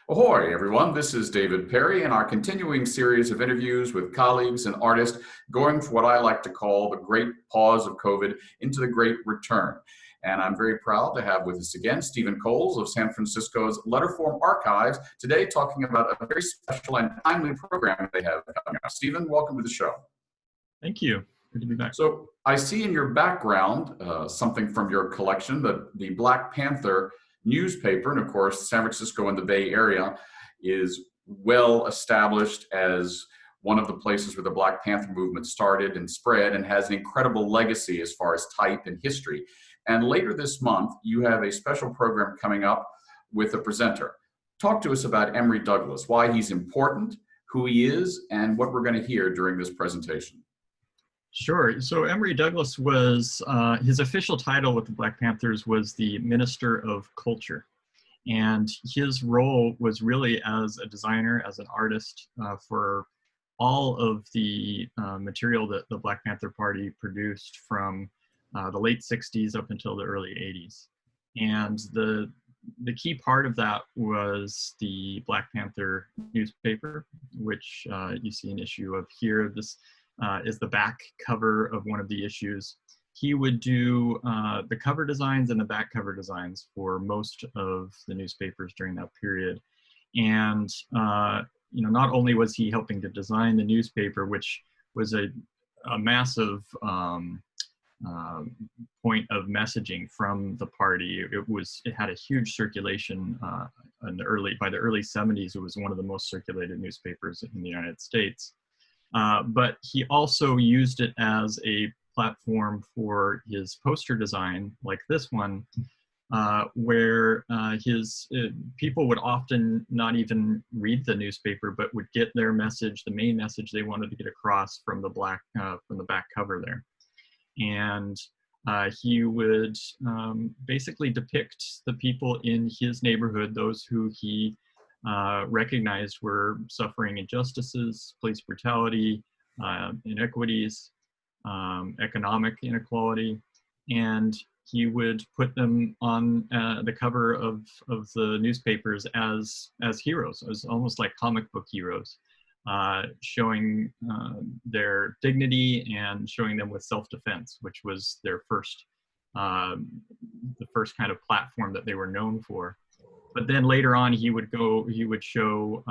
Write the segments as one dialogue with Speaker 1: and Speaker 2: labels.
Speaker 1: Ahoy, everyone. This is David Perry and our continuing series of interviews with colleagues and artists going for what I like to call the great pause of COVID into the great return. And I'm very proud to have with us again Stephen Coles of San Francisco's LetterformArchive today talking about a very special and timely program they have coming up. Stephen, welcome to the show.
Speaker 2: Thank you. Good to be back.
Speaker 1: So I see in your background something from your collection, the Black Panther newspaper, and of course, San Francisco and the Bay Area is well established as one of the places where the Black Panther movement started and spread and has an incredible legacy as far as type and history. And later this month, you have a special program coming up with a presenter. Talk to us about Emory Douglas, why he's important, who he is, and what we're going to hear during this presentation.
Speaker 2: Sure. So Emory Douglas was, his official title with the Black Panthers was the Minister of Culture. And his role was really as a designer, as an artist for all of the material that the Black Panther Party produced from the late 60s up until the early 80s. And the key part of that was the Black Panther newspaper, which you see an issue of here. This is the back cover of one of the issues. He would do the cover designs and the back cover designs for most of the newspapers during that period. And not only was he helping to design the newspaper, which was a massive point of messaging from the party. It had a huge circulation by the early 70s. It was one of the most circulated newspapers in the United States. But he also used it as a platform for his poster design, like this one, where his people would often not even read the newspaper, but would get their message, the main message they wanted to get across from the back cover there. And he would basically depict the people in his neighborhood, those who he recognized were suffering injustices, police brutality, inequities, economic inequality, and he would put them on the cover of the newspapers as heroes, as almost like comic book heroes, showing their dignity and showing them with self-defense, which was their the first kind of platform that they were known for. But then later on, he would show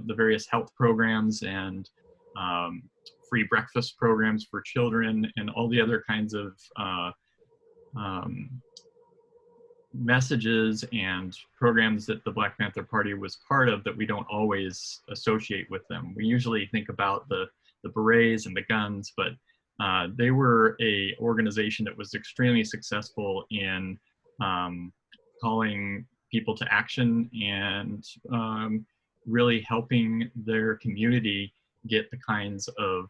Speaker 2: the various health programs and free breakfast programs for children and all the other kinds of messages and programs that the Black Panther Party was part of that we don't always associate with them. We usually think about the berets and the guns, but they were an organization that was extremely successful in calling people to action and really helping their community get the kinds of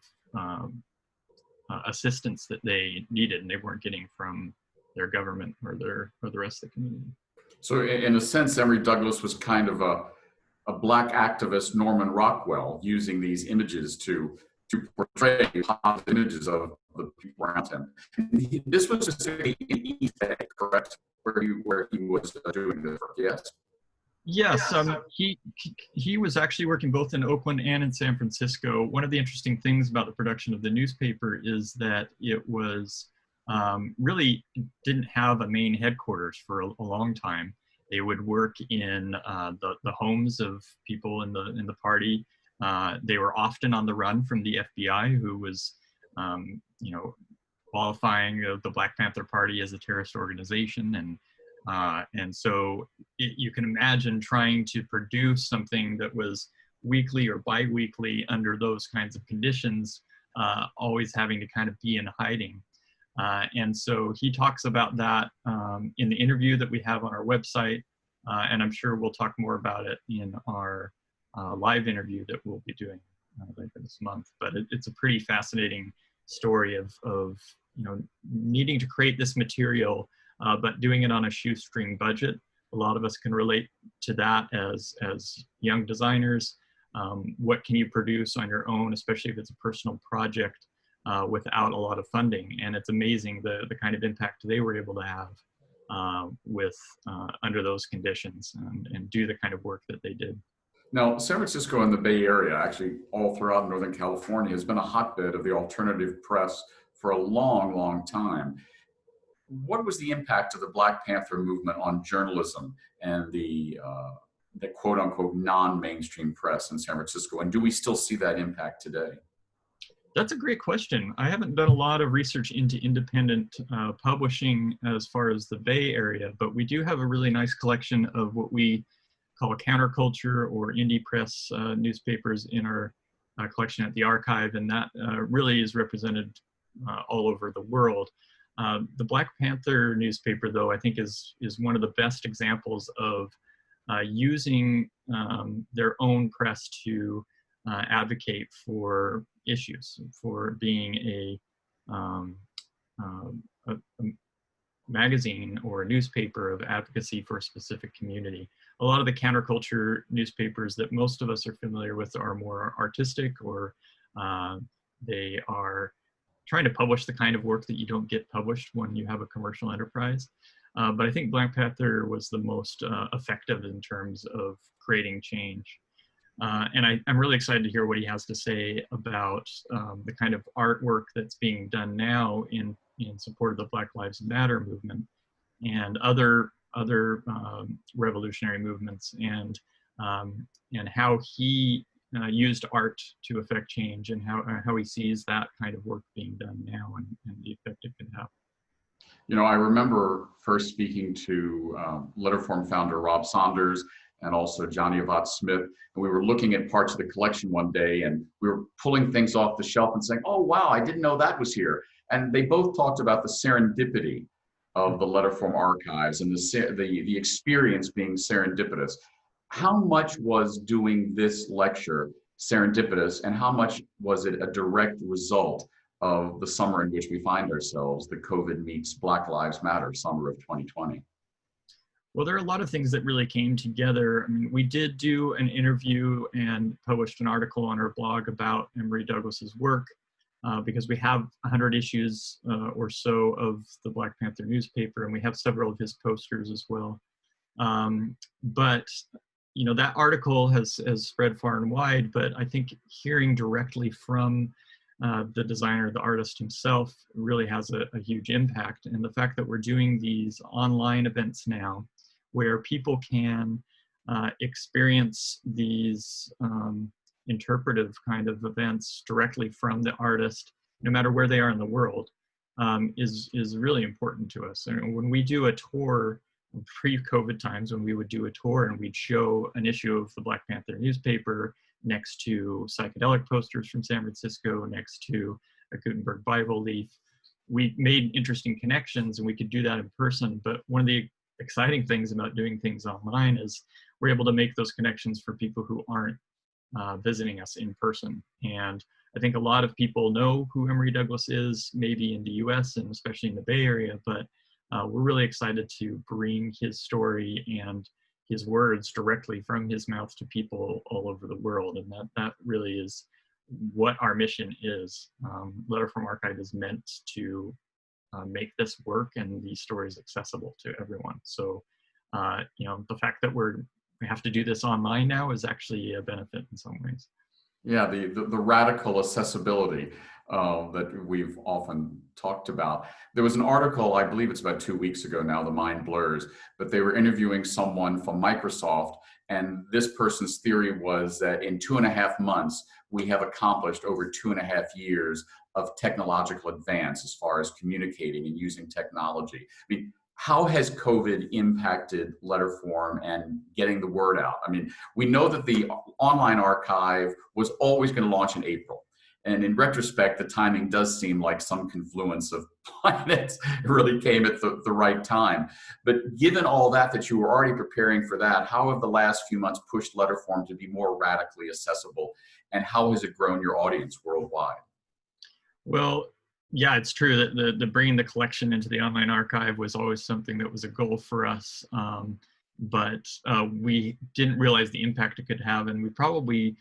Speaker 2: assistance that they needed and they weren't getting from their government or the rest of the community.
Speaker 1: So in a sense, Emory Douglas was kind of a Black activist, Norman Rockwell, using these images to portray positive images of the people around him. And this was specifically in East Bay, correct? Where he was doing this work, yes?
Speaker 2: Yes, he was actually working both in Oakland and in San Francisco. One of the interesting things about the production of the newspaper is that it was really didn't have a main headquarters for a long time. They would work in the homes of people in the party. They were often on the run from the FBI, who was, qualifying the Black Panther Party as a terrorist organization, and so you can imagine trying to produce something that was weekly or bi-weekly under those kinds of conditions, always having to kind of be in hiding. And so he talks about that in the interview that we have on our website, and I'm sure we'll talk more about it in our live interview that we'll be doing later this month. But it's a pretty fascinating story of needing to create this material, but doing it on a shoestring budget. A lot of us can relate to that as young designers. What can you produce on your own, especially if it's a personal project, without a lot of funding? And it's amazing the kind of impact they were able to have under those conditions and do the kind of work that they did.
Speaker 1: Now, San Francisco and the Bay Area, actually all throughout Northern California, has been a hotbed of the alternative press for a long, long time. What was the impact of the Black Panther movement on journalism and the quote unquote non-mainstream press in San Francisco? And do we still see that impact today?
Speaker 2: That's a great question. I haven't done a lot of research into independent publishing as far as the Bay Area, but we do have a really nice collection of what we call counterculture or indie press newspapers in our collection at the archive, and that really is represented all over the world. The Black Panther newspaper, though, I think is one of the best examples of using their own press to advocate for issues, for being um, a magazine or a newspaper of advocacy for a specific community. A lot of the counterculture newspapers that most of us are familiar with are more artistic, or they are trying to publish the kind of work that you don't get published when you have a commercial enterprise. But I think Black Panther was the most effective in terms of creating change. And I'm really excited to hear what he has to say about the kind of artwork that's being done now in support of the Black Lives Matter movement and other revolutionary movements, and how he used art to affect change, and how he sees that kind of work being done now, and the effect it can have.
Speaker 1: You know, I remember first speaking to Letterform founder Rob Saunders and also Johnny Avat Smith, and we were looking at parts of the collection one day, and we were pulling things off the shelf and saying, "Oh wow, I didn't know that was here." And they both talked about the serendipity of the Letterform archives and the experience being serendipitous. How much was doing this lecture serendipitous, and how much was it a direct result of the summer in which we find ourselves, the COVID meets Black Lives Matter summer of 2020?
Speaker 2: Well, there are a lot of things that really came together. I mean, we did do an interview and published an article on our blog about Emory Douglas's work, because we have 100 issues or so of the Black Panther newspaper, and we have several of his posters as well. But you know, that article has spread far and wide, but I think hearing directly from the designer, the artist himself, really has a huge impact. And the fact that we're doing these online events now, where people can experience these interpretive kind of events directly from the artist, no matter where they are in the world, is really important to us. And when we do a tour, pre-COVID times, when we would do a tour and we'd show an issue of the Black Panther newspaper next to psychedelic posters from San Francisco, next to a Gutenberg Bible leaf, we made interesting connections, and we could do that in person. But one of the exciting things about doing things online is we're able to make those connections for people who aren't visiting us in person. And I think a lot of people know who Emory Douglas is, maybe in the US and especially in the Bay Area, but we're really excited to bring his story and his words directly from his mouth to people all over the world. And that really is what our mission is. LetterformArchive is meant to make this work and these stories accessible to everyone. So, you know, the fact that we have to do this online now is actually a benefit in some ways.
Speaker 1: Yeah, the radical accessibility that we've often talked about. There was an article, I believe it's about 2 weeks ago now, the mind blurs, but they were interviewing someone from Microsoft, and this person's theory was that in 2.5 months, we have accomplished over 2.5 years of technological advance as far as communicating and using technology. I mean, how has COVID impacted Letterform and getting the word out? I mean, we know that the online archive was always going to launch in April. And in retrospect, the timing does seem like some confluence of planets. It really came at the right time. But given all that you were already preparing for that, how have the last few months pushed Letterform to be more radically accessible? And how has it grown your audience worldwide?
Speaker 2: Well, yeah, it's true that the bringing the collection into the online archive was always something that was a goal for us. But we didn't realize the impact it could have, and we probably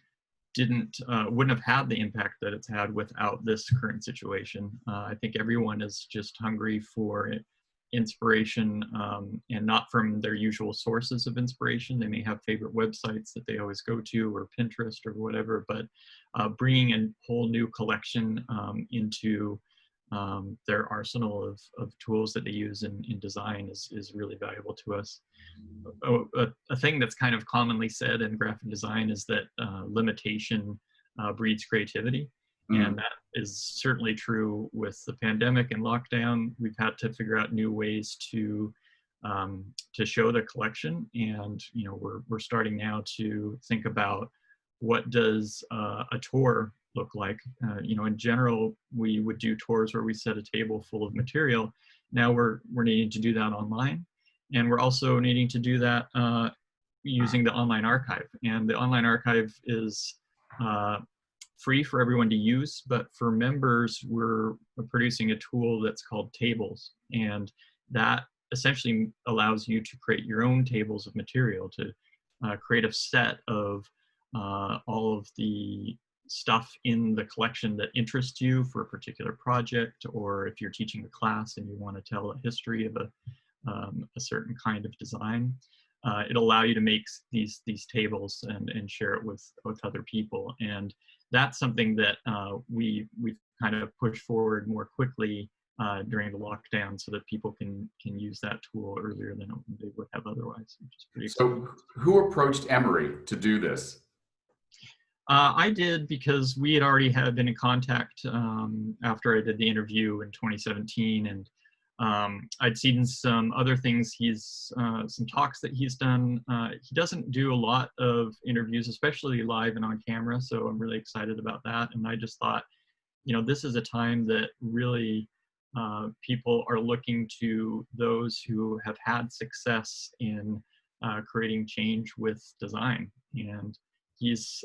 Speaker 2: wouldn't have had the impact that it's had without this current situation. I think everyone is just hungry for inspiration, and not from their usual sources of inspiration. They may have favorite websites that they always go to, or Pinterest or whatever, but bringing a whole new collection into their arsenal of tools that they use in design is really valuable to us. A thing that's kind of commonly said in graphic design is that limitation breeds creativity. And that is certainly true with the pandemic and lockdown. We've had to figure out new ways to show the collection, and we're starting now to think about what does a tour look like. In general, we would do tours where we set a table full of material. Now we're needing to do that online, and we're also needing to do that using the online archive. And the online archive is free for everyone to use, but for members, we're producing a tool that's called Tables, and that essentially allows you to create your own tables of material, to create a set of all of the stuff in the collection that interests you for a particular project, or if you're teaching a class and you want to tell a history of a certain kind of design. It'll allow you to make these tables and share it with other people. And that's something that we've kind of pushed forward more quickly during the lockdown, so that people can use that tool earlier than they would have otherwise, which is pretty exciting.
Speaker 1: So who approached Emory to do this?
Speaker 2: I did, because we had already been in contact after I did the interview in 2017, and I'd seen some other things. Some talks that he's done. He doesn't do a lot of interviews, especially live and on camera, so I'm really excited about that. And I just thought, this is a time that really people are looking to those who have had success in creating change with design. And he's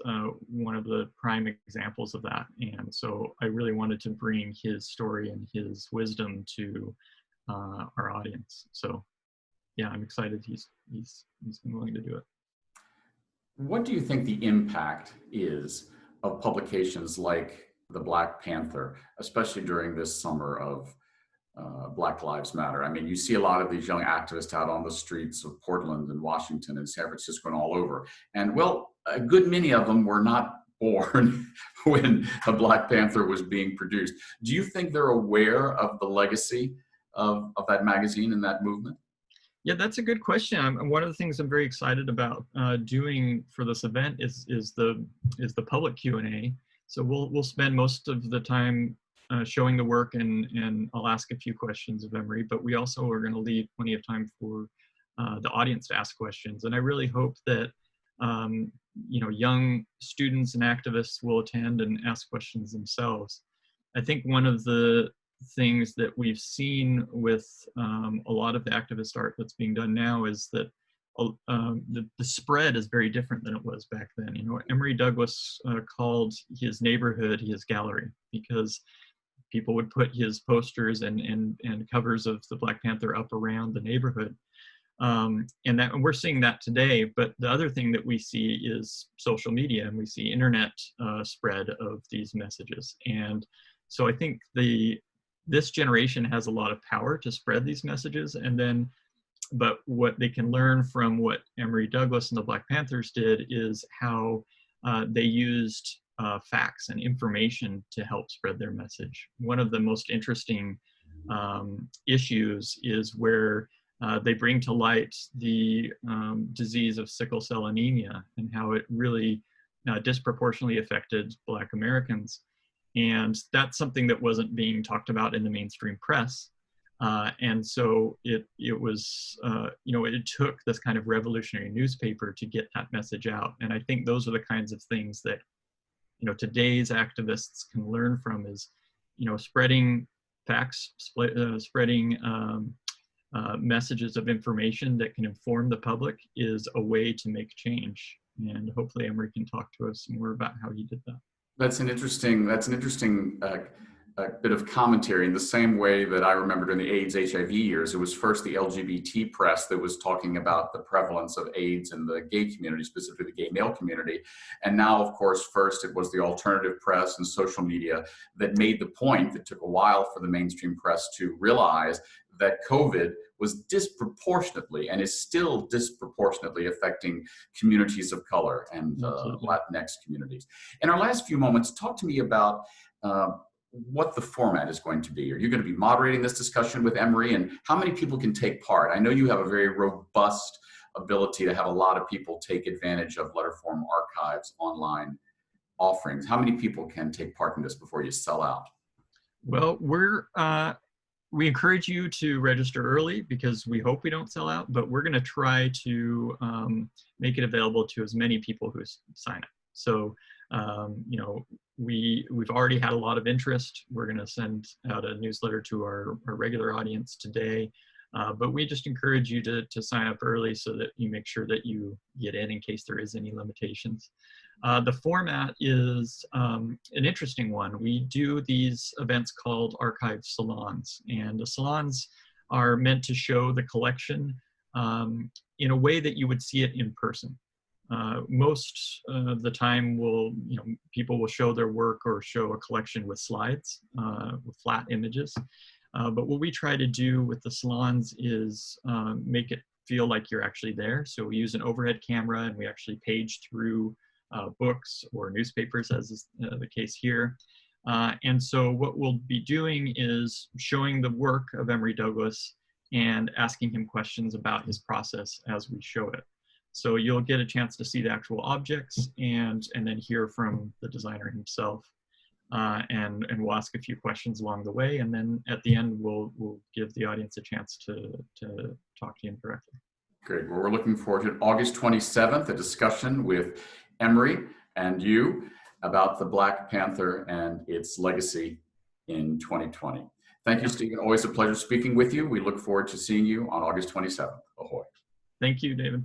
Speaker 2: one of the prime examples of that. And so I really wanted to bring his story and his wisdom to our audience. So yeah, I'm excited he's been willing to do it.
Speaker 1: What do you think the impact is of publications like the Black Panther, especially during this summer of Black Lives Matter? I mean, you see a lot of these young activists out on the streets of Portland and Washington and San Francisco and all over. And well, a good many of them were not born when a Black Panther was being produced. Do you think they're aware of the legacy of that magazine and that movement?
Speaker 2: Yeah, that's a good question. One of the things I'm very excited about doing for this event is the public Q&A. So we'll spend most of the time showing the work, and I'll ask a few questions of Emory, but we also are going to leave plenty of time for the audience to ask questions. And I really hope that young students and activists will attend and ask questions themselves. I think one of the things that we've seen with a lot of the activist art that's being done now is that the spread is very different than it was back then. Emory Douglas called his neighborhood his gallery, because people would put his posters and covers of the Black Panther up around the neighborhood. And we're seeing that today. But the other thing that we see is social media, and we see internet spread of these messages. And so I think this generation has a lot of power to spread these messages. But what they can learn from what Emory Douglas and the Black Panthers did is how they used facts and information to help spread their message. One of the most interesting issues is where they bring to light the disease of sickle cell anemia, and how it really disproportionately affected Black Americans. And that's something that wasn't being talked about in the mainstream press. And so it was, it took this kind of revolutionary newspaper to get that message out. And I think those are the kinds of things that, today's activists can learn from, is, spreading facts, spreading messages of information that can inform the public is a way to make change. And hopefully Emory can talk to us more about how he did that.
Speaker 1: That's an interesting bit of commentary, in the same way that I remember during the AIDS HIV years. It was first the LGBT press that was talking about the prevalence of AIDS in the gay community, specifically the gay male community. And now, of course, first it was the alternative press and social media that made the point that took a while for the mainstream press to realize that COVID was disproportionately and is still disproportionately affecting communities of color and Latinx communities. In our last few moments, talk to me about what the format is going to be. Are you going to be moderating this discussion with Emory, and how many people can take part? I know you have a very robust ability to have a lot of people take advantage of Letterform Archive's online offerings. How many people can take part in this before you sell out?
Speaker 2: Well, we encourage you to register early because we hope we don't sell out, but we're going to try to make it available to as many people who sign up. So, you know, we've already had a lot of interest. We're going to send out a newsletter to our regular audience today, but we just encourage you to sign up early so that you make sure that you get in case there is any limitations. The format is an interesting one. We do these events called archive salons, and the salons are meant to show the collection in a way that you would see it in person. Most of the time people will show their work or show a collection with slides, with flat images. But what we try to do with the salons is make it feel like you're actually there. So we use an overhead camera and we actually page through books or newspapers, as is the case here. And so what we'll be doing is showing the work of Emory Douglas and asking him questions about his process as we show it. So you'll get a chance to see the actual objects and then hear from the designer himself. And we'll ask a few questions along the way. And then at the end, we'll give the audience a chance to talk to him directly.
Speaker 1: Great. Well, we're looking forward to August 27th, a discussion with Emory and you about the Black Panther and its legacy in 2020. Thank you, Stephen. Always a pleasure speaking with you. We look forward to seeing you on August 27th. Ahoy.
Speaker 2: Thank you, David.